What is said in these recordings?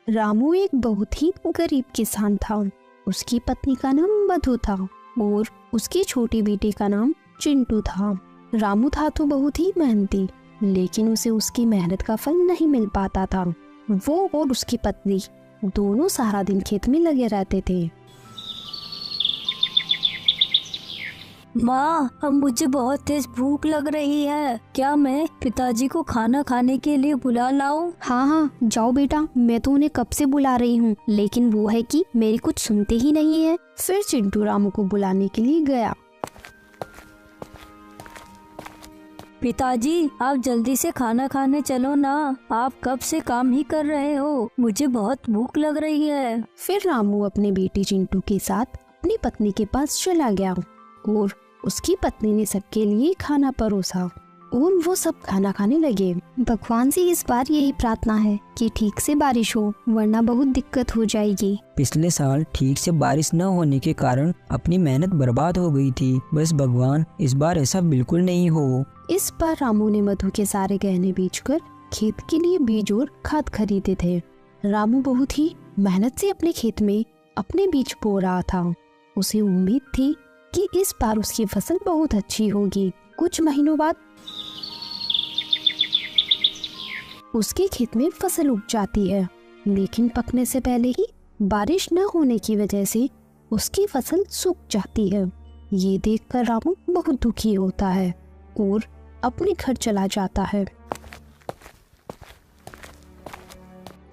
रामू एक बहुत ही गरीब किसान था। उसकी पत्नी का नाम मधु था और उसकी छोटी बेटी का नाम चिंटू था। रामू था तो बहुत ही मेहनती, लेकिन उसे उसकी मेहनत का फल नहीं मिल पाता था। वो और उसकी पत्नी दोनों सारा दिन खेत में लगे रहते थे। माँ, अब मुझे बहुत तेज भूख लग रही है। क्या मैं पिताजी को खाना खाने के लिए बुला लाऊं? हाँ हाँ, जाओ बेटा, मैं तो उन्हें कब से बुला रही हूँ, लेकिन वो है कि मेरी कुछ सुनते ही नहीं है। फिर चिंटू रामू को बुलाने के लिए गया। पिताजी, आप जल्दी से खाना खाने चलो ना। आप कब से काम ही कर रहे हो, मुझे बहुत भूख लग रही है। फिर रामू अपने बेटे चिंटू के साथ अपनी पत्नी के पास चला गया और उसकी पत्नी ने सबके लिए खाना परोसा और वो सब खाना खाने लगे। भगवान से इस बार यही प्रार्थना है कि ठीक से बारिश हो, वरना बहुत दिक्कत हो जाएगी। पिछले साल ठीक से बारिश न होने के कारण अपनी मेहनत बर्बाद हो गई थी। बस भगवान इस बार ऐसा बिल्कुल नहीं हो। इस बार रामू ने मधु के सारे गहने बेचकर खेत के लिए बीज और खाद खरीदे थे। रामू बहुत ही मेहनत से अपने खेत में अपने बीज बो रहा था। उसे उम्मीद थी कि इस बार उसकी फसल बहुत अच्छी होगी। कुछ महीनों बाद उसके खेत में फसल उग जाती है, लेकिन पकने से पहले ही बारिश न होने की वजह से उसकी फसल सूख जाती है। ये देखकर रामू बहुत दुखी होता है और अपने घर चला जाता है।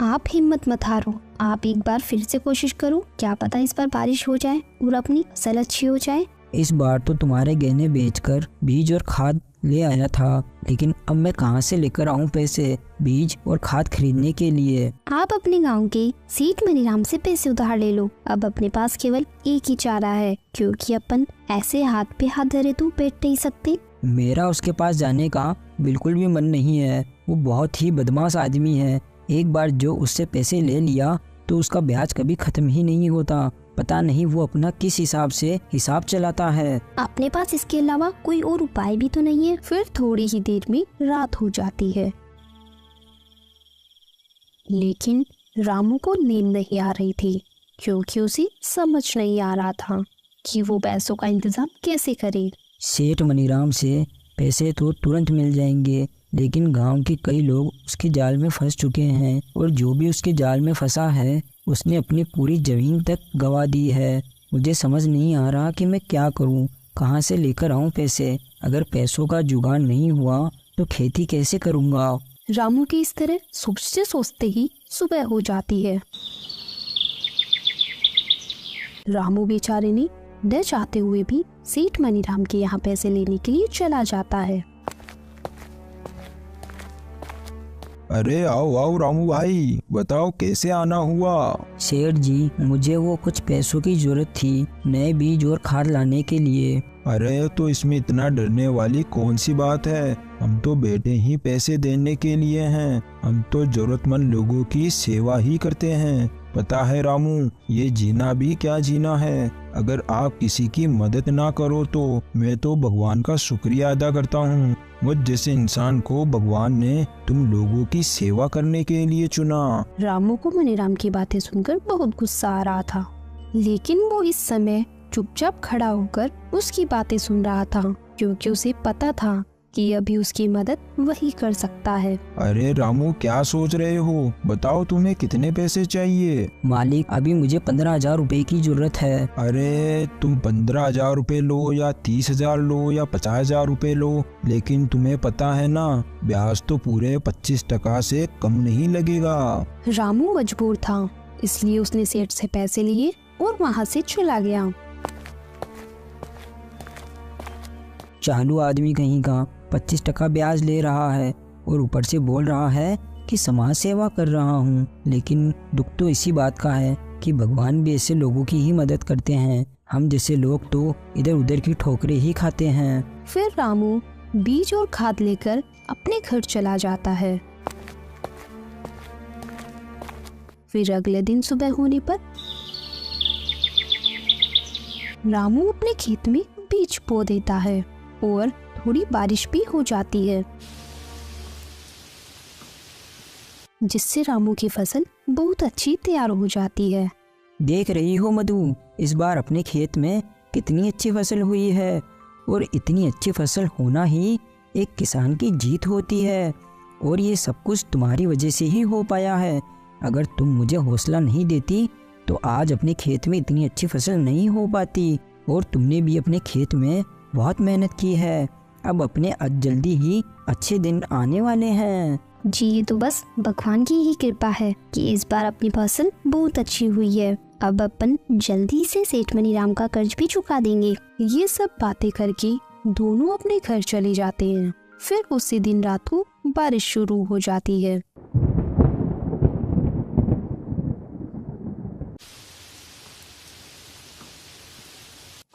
आप हिम्मत मत हारो, आप एक बार फिर से कोशिश करो, क्या पता इस बार बारिश हो जाए और अपनी फसल अच्छी हो जाए। इस बार तो तुम्हारे गहने बेचकर बीज और खाद ले आया था, लेकिन अब मैं कहां से लेकर आऊं पैसे बीज और खाद खरीदने के लिए। आप अपने गांव के सेठ मनीराम से पैसे उधार ले लो। अब अपने पास केवल एक ही चारा है, क्योंकि अपन ऐसे हाथ पे हाथ धरे तो बैठ नहीं सकते। मेरा उसके पास जाने का बिल्कुल भी मन नहीं है। वो बहुत ही बदमाश आदमी है। एक बार जो उससे पैसे ले लिया तो उसका ब्याज कभी खत्म ही नहीं होता। पता नहीं वो अपना किस हिसाब से हिसाब चलाता है। अपने पास इसके अलावा कोई और उपाय भी तो नहीं है। फिर थोड़ी ही देर में रात हो जाती है, लेकिन रामू को नींद नहीं आ रही थी, क्योंकि उसे समझ नहीं आ रहा था कि वो पैसों का इंतजाम कैसे करे। सेठ मनीराम से पैसे तो तुरंत मिल जाएंगे, लेकिन गांव के कई लोग उसके जाल में फंस चुके हैं और जो भी उसके जाल में फंसा है उसने अपनी पूरी जमीन तक गंवा दी है। मुझे समझ नहीं आ रहा कि मैं क्या करूं, कहां से लेकर आऊं पैसे। अगर पैसों का जुगाड़ नहीं हुआ तो खेती कैसे करूंगा। रामू की इस तरह सोचते सोचते ही सुबह हो जाती है। रामू बेचारे ने न चाहते हुए भी सेठ मनीराम के यहाँ पैसे लेने के लिए चला जाता है। अरे आओ आओ रामू भाई, बताओ कैसे आना हुआ। सेठ जी, मुझे वो कुछ पैसों की जरूरत थी नए बीज और खाद लाने के लिए। अरे तो इसमें इतना डरने वाली कौन सी बात है। हम तो बेटे ही पैसे देने के लिए हैं। हम तो जरूरतमंद लोगों की सेवा ही करते हैं। पता है रामू, ये जीना भी क्या जीना है। अगर आप किसी की मदद ना करो तो मैं तो भगवान का शुक्रिया अदा करता हूँ। मुझ जैसे इंसान को भगवान ने तुम लोगों की सेवा करने के लिए चुना। रामू को मनीराम की बातें सुनकर बहुत गुस्सा आ रहा था, लेकिन वो इस समय चुपचाप खड़ा होकर उसकी बातें सुन रहा था, क्योंकि उसे पता था कि अभी उसकी मदद वही कर सकता है। अरे रामू, क्या सोच रहे हो, बताओ तुम्हें कितने पैसे चाहिए। मालिक, अभी मुझे 15,000 रुपए की जरूरत है। अरे तुम 15,000 रुपए लो या 30,000 लो या 50,000 रुपए लो, लेकिन तुम्हें पता है ना, ब्याज तो पूरे 25% से कम नहीं लगेगा। रामू मजबूर था, इसलिए उसने सेठ से पैसे लिए और वहाँ से चला गया। चालू आदमी कहीं का 25% ब्याज ले रहा है और ऊपर से बोल रहा है कि समाज सेवा कर रहा हूँ। लेकिन दुख तो इसी बात का है कि भगवान भी ऐसे लोगों की ही मदद करते हैं। हम जैसे लोग तो इधर उधर की ठोकरें ही खाते हैं। फिर रामू बीज और खाद लेकर अपने घर चला जाता है। फिर अगले दिन सुबह होने पर रामू अपने खेत में बीज बो देता है और थोड़ी बारिश भी हो जाती है। जिससे रामू की फसल बहुत अच्छी तैयार हो जाती है। देख रही हो मधु, इस बार अपने खेत में कितनी अच्छी फसल हुई है। और इतनी अच्छी फसल होना ही एक किसान की जीत होती है। और ये सब कुछ तुम्हारी वजह से ही हो पाया है। अगर तुम मुझे हौसला नहीं देती तो आज अपने खेत में इतनी अच्छी फसल नहीं हो पाती। और तुमने भी अपने खेत में बहुत मेहनत की है। अब अपने जल्दी ही अच्छे दिन आने वाले हैं। जी, ये तो बस भगवान की ही कृपा है कि इस बार अपनी फसल बहुत अच्छी हुई है। अब अपन जल्दी से सेठ मनीराम का कर्ज भी चुका देंगे। ये सब बातें करके दोनों अपने घर चले जाते हैं। फिर उसी दिन रात को बारिश शुरू हो जाती है।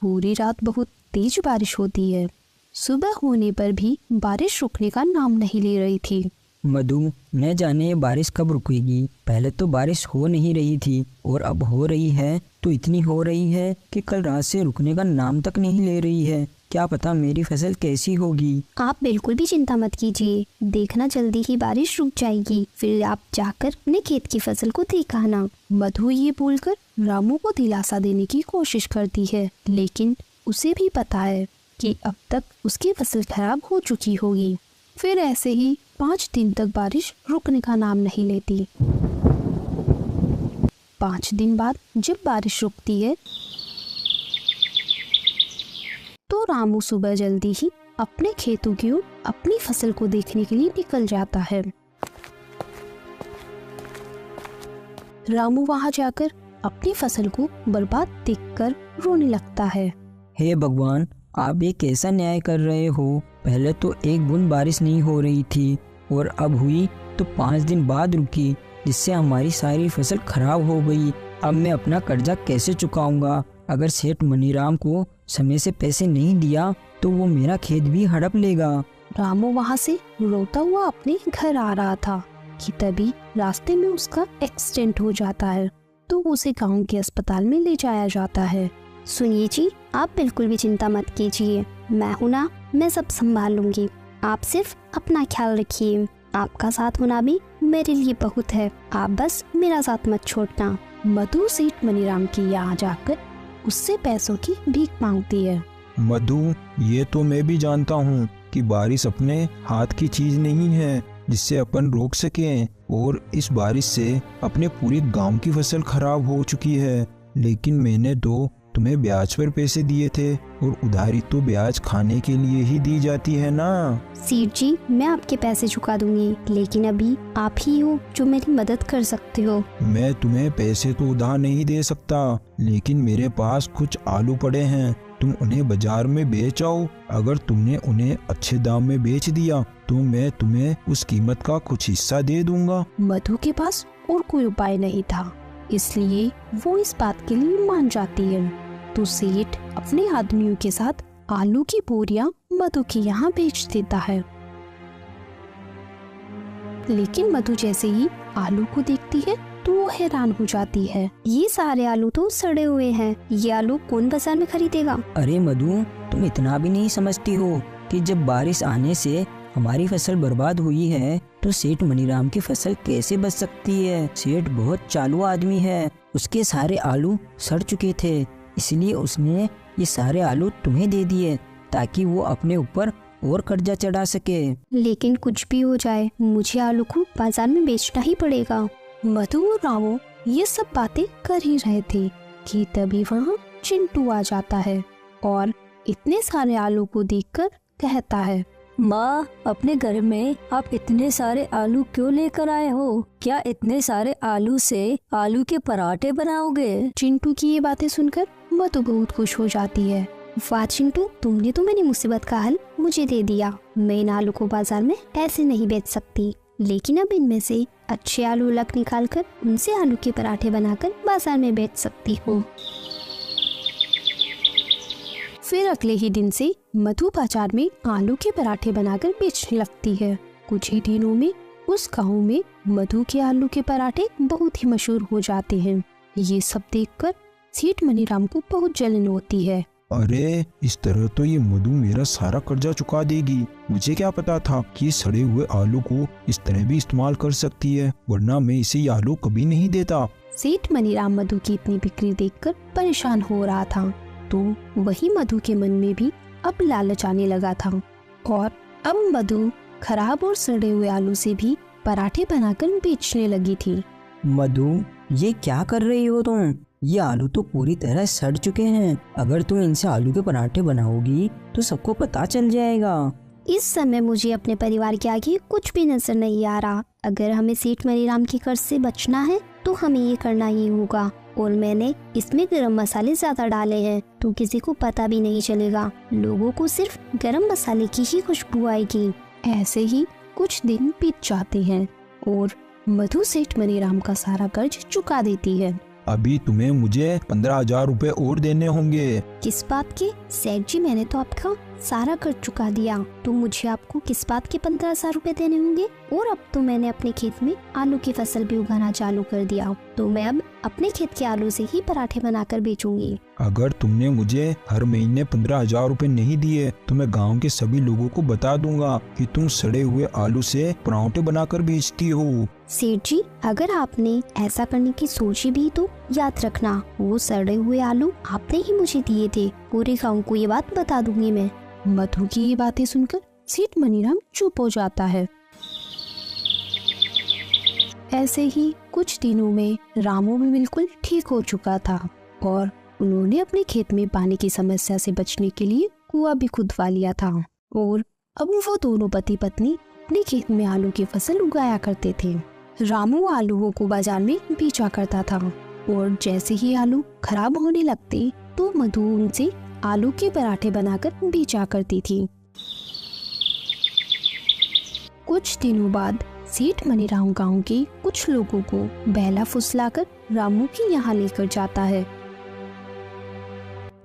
पूरी रात बहुत तेज बारिश होती है। सुबह होने पर भी बारिश रुकने का नाम नहीं ले रही थी। मधु, न जाने ये बारिश कब रुकेगी। पहले तो बारिश हो नहीं रही थी और अब हो रही है तो इतनी हो रही है कि कल रात से रुकने का नाम तक नहीं ले रही है। क्या पता मेरी फसल कैसी होगी। आप बिल्कुल भी चिंता मत कीजिए, देखना जल्दी ही बारिश रुक जाएगी। फिर आप जाकर अपने खेत की फसल को देख आना। मधु ये बोलकर रामू को दिलासा देने की कोशिश करती है, लेकिन उसे भी पता है कि अब तक उसकी फसल खराब हो चुकी होगी। फिर ऐसे ही 5 दिन तक बारिश रुकने का नाम नहीं लेती। 5 दिन बाद जब बारिश रुकती है तो रामू सुबह जल्दी ही अपने खेतों की ओर अपनी फसल को देखने के लिए निकल जाता है। रामू वहां जाकर अपनी फसल को बर्बाद देखकर रोने लगता है। हे भगवान, आप ये कैसा न्याय कर रहे हो। पहले तो एक बूंद बारिश नहीं हो रही थी और अब हुई तो 5 दिन बाद रुकी, जिससे हमारी सारी फसल खराब हो गई। अब मैं अपना कर्जा कैसे चुकाऊंगा। अगर सेठ मनीराम को समय से पैसे नहीं दिया तो वो मेरा खेत भी हड़प लेगा। रामू वहां से रोता हुआ अपने घर आ रहा था कि तभी रास्ते में उसका एक्सीडेंट हो जाता है, तो उसे गांव के अस्पताल में ले जाया जाता है। सुनिए जी, आप बिल्कुल भी चिंता मत कीजिए, मैं हूँ ना, मैं सब संभाल लूंगी। आप सिर्फ अपना ख्याल रखिए। आपका साथ होना भी मेरे लिए बहुत है, आप बस मेरा साथ मत छोड़ना। मधु सेठ मनीराम के यहाँ जाकर उससे पैसों की भीख मांगती है। मधु, ये तो मैं भी जानता हूँ कि बारिश अपने हाथ की चीज नहीं है जिससे अपन रोक सकें, और इस बारिश से अपने पूरे गांव की फसल खराब हो चुकी है। लेकिन मैंने तो तुम्हें ब्याज पर पैसे दिए थे, और उधारी तो ब्याज खाने के लिए ही दी जाती है ना। सेठ जी, मैं आपके पैसे चुका दूंगी, लेकिन अभी आप ही हो जो मेरी मदद कर सकते हो। मैं तुम्हें पैसे तो उधार नहीं दे सकता, लेकिन मेरे पास कुछ आलू पड़े हैं, तुम उन्हें बाजार में बेच आओ। अगर तुमने उन्हें अच्छे दाम में बेच दिया तो मैं तुम्हें उस कीमत का कुछ हिस्सा दे दूंगा। मधु के पास और कोई उपाय नहीं था, इसलिए वो इस बात के लिए मान जाती है। तो सेठ अपने आदमियों के साथ आलू की बोरियां मधु के यहाँ बेच देता है। लेकिन मधु जैसे ही आलू को देखती है तो वो हैरान हो जाती है। ये सारे आलू तो सड़े हुए हैं, ये आलू कौन बाजार में खरीदेगा। अरे मधु, तुम इतना भी नहीं समझती हो कि जब बारिश आने से हमारी फसल बर्बाद हुई है तो सेठ मनीराम की फसल कैसे बच सकती है। सेठ बहुत चालू आदमी है, उसके सारे आलू सड़ चुके थे, इसलिए उसने ये सारे आलू तुम्हें दे दिए ताकि वो अपने ऊपर और कर्जा चढ़ा सके। लेकिन कुछ भी हो जाए, मुझे आलू को बाजार में बेचना ही पड़ेगा। मधु और रामू ये सब बातें कर ही रहे थे कि तभी वहाँ चिंटू आ जाता है और इतने सारे आलू को देखकर कहता है, माँ, अपने घर में आप इतने सारे आलू क्यों लेकर आए हो? क्या इतने सारे आलू से आलू के पराठे बनाओगे? चिंटू की ये बातें सुनकर मधु बहुत खुश हो जाती है। वाह चिंटू, तुमने तो मेरी मुसीबत का हल मुझे दे दिया। मैं इन आलू को बाजार में ऐसे नहीं बेच सकती, लेकिन अब इनमें से अच्छे आलू अलग निकाल कर उनसे आलू के पराठे बनाकर बाजार में बेच सकती हूँ। फिर अगले ही दिन से मधु बाजार में आलू के पराठे बनाकर बेचने लगती है। कुछ ही दिनों में उस गांव में मधु के आलू के पराठे बहुत ही मशहूर हो जाते हैं। ये सब देखकर सेठ मनीराम को बहुत जलन होती है। अरे इस तरह तो ये मधु मेरा सारा कर्जा चुका देगी। मुझे क्या पता था कि सड़े हुए आलू को इस तरह भी इस्तेमाल कर सकती है, वरना मैं इसे ये आलू कभी नहीं देता। सेठ मनीराम मधु की इतनी बिक्री देखकर परेशान हो रहा था, तो वही मधु के मन में भी अब लालच आने लगा था और अब मधु खराब और सड़े हुए आलू से भी पराठे बनाकर बेचने लगी थी। मधु, ये क्या कर रही हो तुम? ये आलू तो पूरी तरह सड़ चुके हैं। अगर तुम इनसे आलू के पराठे बनाओगी तो सबको पता चल जाएगा। इस समय मुझे अपने परिवार के आगे कुछ भी नजर नहीं आ रहा। अगर हमें सेठ मनीराम के कर्ज से बचना है तो हमें ये करना ही होगा। और मैंने इसमें गरम मसाले ज्यादा डाले हैं तो किसी को पता भी नहीं चलेगा। लोगों को सिर्फ गरम मसाले की ही खुशबू आएगी। ऐसे ही कुछ दिन बीत जाते हैं और मधु सेठ मनीराम का सारा कर्ज चुका देती है। अभी तुम्हें मुझे 15,000 रुपए और देने होंगे। किस बात के? सेठ जी, मैंने तो आपका सारा कर्ज चुका दिया, तो मुझे आपको किस बात के 15,000 रुपए देने होंगे? और अब तो मैंने अपने खेत में आलू की फसल भी उगाना चालू कर दिया, तो मैं अब अपने खेत के आलू से ही पराठे बनाकर बेचूंगी। अगर तुमने मुझे हर महीने 15,000 रुपए नहीं दिए तो मैं गांव के सभी लोगों को बता दूंगा कि तुम सड़े हुए आलू से पराठे बनाकर बेचती हो। सेठ जी, अगर आपने ऐसा करने की सोची भी तो याद रखना, वो सड़े हुए आलू आपने ही मुझे दिए थे। पूरे गांव को ये बात बता दूंगी मैं। मधु की ये बातें सुनकर सेठ मनीराम चुप हो जाता है। ऐसे ही कुछ दिनों में रामू भी बिल्कुल ठीक हो चुका था और उन्होंने अपने खेत में पानी की समस्या से बचने के लिए कुआं भी खुदवा लिया था और अब वो दोनों पति पत्नी अपने खेत में आलू की फसल उगाया करते थे। रामू आलूओं को बाजार में बेचा करता था और जैसे ही आलू खराब होने लगते तो मधु उनसे आलू के पराठे बनाकर बेचा करती थी। कुछ दिनों बाद सेठ मनीराम गांव के कुछ लोगों को बहला फुसलाकर रामू के यहाँ लेकर जाता है।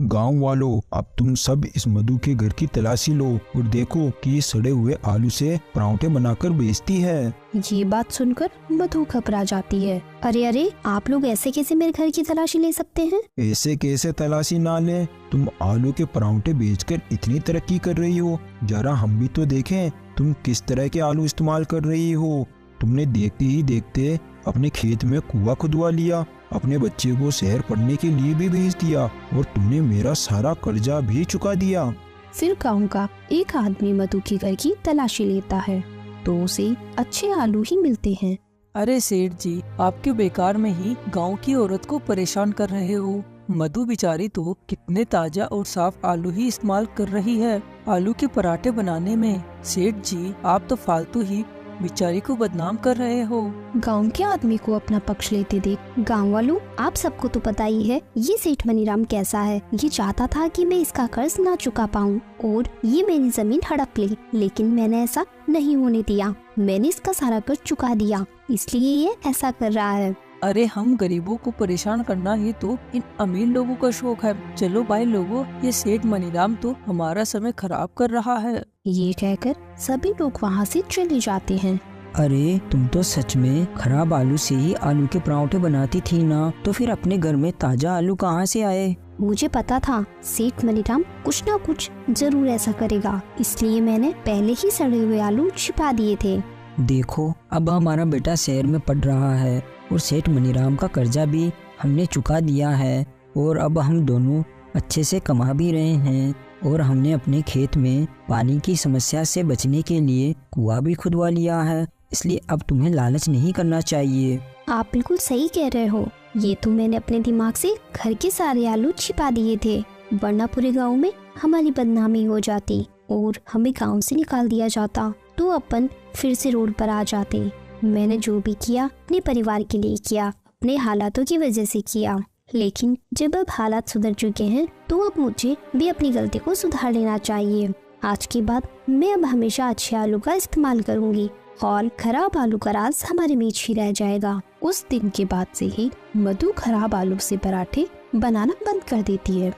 गांव वालों, अब तुम सब इस मधु के घर की तलाशी लो और देखो कि ये सड़े हुए आलू से पराठे बनाकर बेचती है। ये बात सुनकर मधु घबरा जाती है। अरे अरे, आप लोग ऐसे कैसे मेरे घर की तलाशी ले सकते हैं? ऐसे कैसे तलाशी ना ले? तुम आलू के पराठे बेचकर इतनी तरक्की कर रही हो, जरा हम भी तो देखें तुम किस तरह के आलू इस्तेमाल कर रही हो। तुमने देखते ही देखते अपने खेत में कुआं खुदवा लिया, अपने बच्चे को शहर पढ़ने के लिए भी भेज दिया और तुमने मेरा सारा कर्जा भी चुका दिया। फिर गांव का एक आदमी मधु के घर की तलाशी लेता है तो उसे अच्छे आलू ही मिलते हैं। अरे सेठ जी, आपके बेकार में ही गांव की औरत को परेशान कर रहे हो। मधु बिचारी तो कितने ताजा और साफ आलू ही इस्तेमाल कर रही है आलू के पराठे बनाने में। सेठ जी, आप तो फालतू ही बिचारी को बदनाम कर रहे हो। गांव के आदमी को अपना पक्ष लेते देख, गांव वालों, आप सबको तो पता ही है ये सेठ मनीराम कैसा है। ये चाहता था कि मैं इसका कर्ज ना चुका पाऊं और ये मेरी जमीन हड़प ले, लेकिन मैंने ऐसा नहीं होने दिया। मैंने इसका सारा कर्ज चुका दिया, इसलिए ये ऐसा कर रहा है। अरे हम गरीबों को परेशान करना ये तो इन अमीर लोगों का शौक है। चलो भाई लोगों, ये सेठ मनीराम तो हमारा समय खराब कर रहा है। ये कहकर सभी लोग वहाँ से चले जाते हैं। अरे तुम तो सच में खराब आलू से ही आलू के पराठे बनाती थी ना, तो फिर अपने घर में ताजा आलू कहाँ से आए? मुझे पता था सेठ मनीराम कुछ ना कुछ जरूर ऐसा करेगा, इसलिए मैंने पहले ही सड़े हुए आलू छिपा दिए थे। देखो, अब हमारा बेटा शहर में पढ़ रहा है और सेठ मनीराम का कर्जा भी हमने चुका दिया है और अब हम दोनों अच्छे से कमा भी रहे हैं और हमने अपने खेत में पानी की समस्या से बचने के लिए कुआं भी खुदवा लिया है। इसलिए अब तुम्हें लालच नहीं करना चाहिए। आप बिल्कुल सही कह रहे हो। ये तो मैंने अपने दिमाग से घर के सारे आलू छिपा दिए थे, वरना पूरे गांव में हमारी बदनामी हो जाती और हमें गांव से निकाल दिया जाता, तो अपन फिर से रोड पर आ जाते। मैंने जो भी किया अपने परिवार के लिए किया, अपने हालातों की वजह से किया, लेकिन जब अब हालात सुधर चुके हैं तो अब मुझे भी अपनी गलती को सुधार लेना चाहिए। आज के बाद मैं अब हमेशा अच्छे आलू का इस्तेमाल करूंगी और खराब आलू का राज हमारे बीच ही रह जाएगा। उस दिन के बाद से ही मधु खराब आलू से पराठे बनाना बंद कर देती है।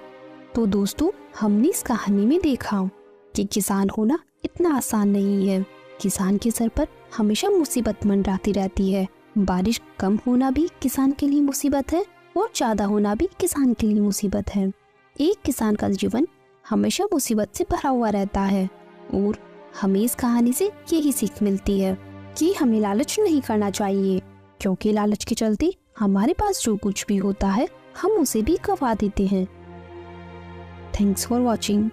तो दोस्तों, हमने इस कहानी में देखा कि किसान होना इतना आसान नहीं है। किसान के सर पर हमेशा मुसीबत मंडराती रहती है। बारिश कम होना भी किसान के लिए मुसीबत है और ज्यादा होना भी किसान के लिए मुसीबत है। एक किसान का जीवन हमेशा मुसीबत से भरा हुआ रहता है और हमें इस कहानी से यही सीख मिलती है कि हमें लालच नहीं करना चाहिए, क्योंकि लालच के चलते हमारे पास जो कुछ भी होता है हम उसे भी गवा देते हैं। Thanks for watching.